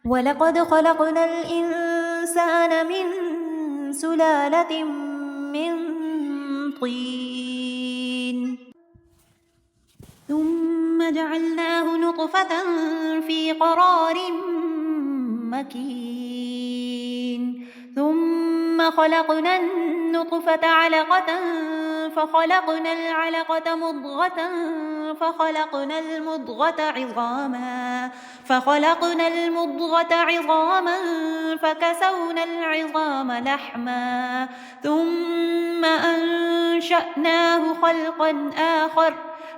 ولقد خلقنا الإنسان من سلالة من طين ثم جعلناه نطفة في قرار مكين ثم خلقنا النطفة علقة فخلقنا العلقة مضغة فخلقنا المضغة عظاما فكسونا العظام لحما ثم أنشأناه خلقا آخر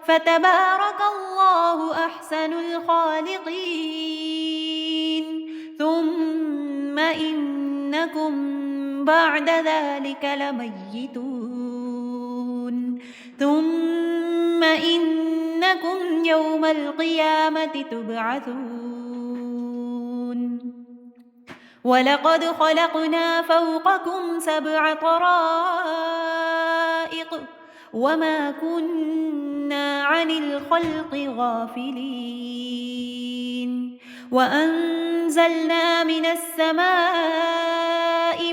فتبارك الله أحسن الخالقين ثم إنكم بعد ذلك لميتون ثم إنكم يوم القيامة تبعثون ولقد خلقنا فوقكم 7 طرائق وما كنا عن الخلق غافلين وأنزلنا من السماء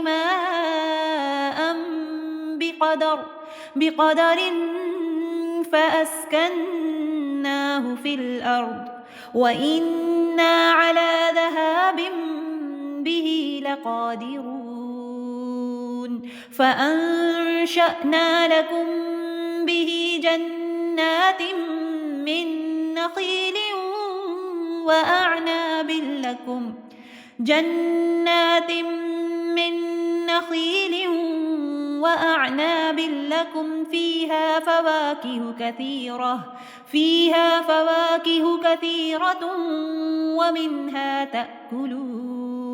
ماء بقدر فأسكناه في الأرض وإنا على ذهاب به لقادرون فأنشأنا لكم به جنات من نخيل وأعناب لكم فيها فواكه كثيرة ومنها تأكلون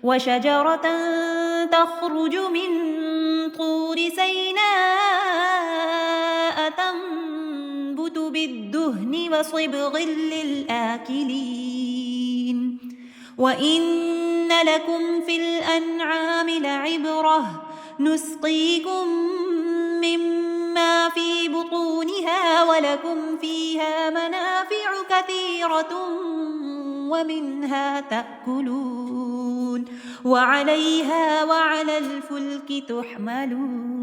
وشجرة تخرج من طور سيناء تنبت بالدهن وصبغ للآكلين وإن لكم في الأنعام لعبرة نسقيكم مما في بطونها ولكم فيها منافع كثيرة ومنها تأكلون وعليها وعلى الفلك تحملون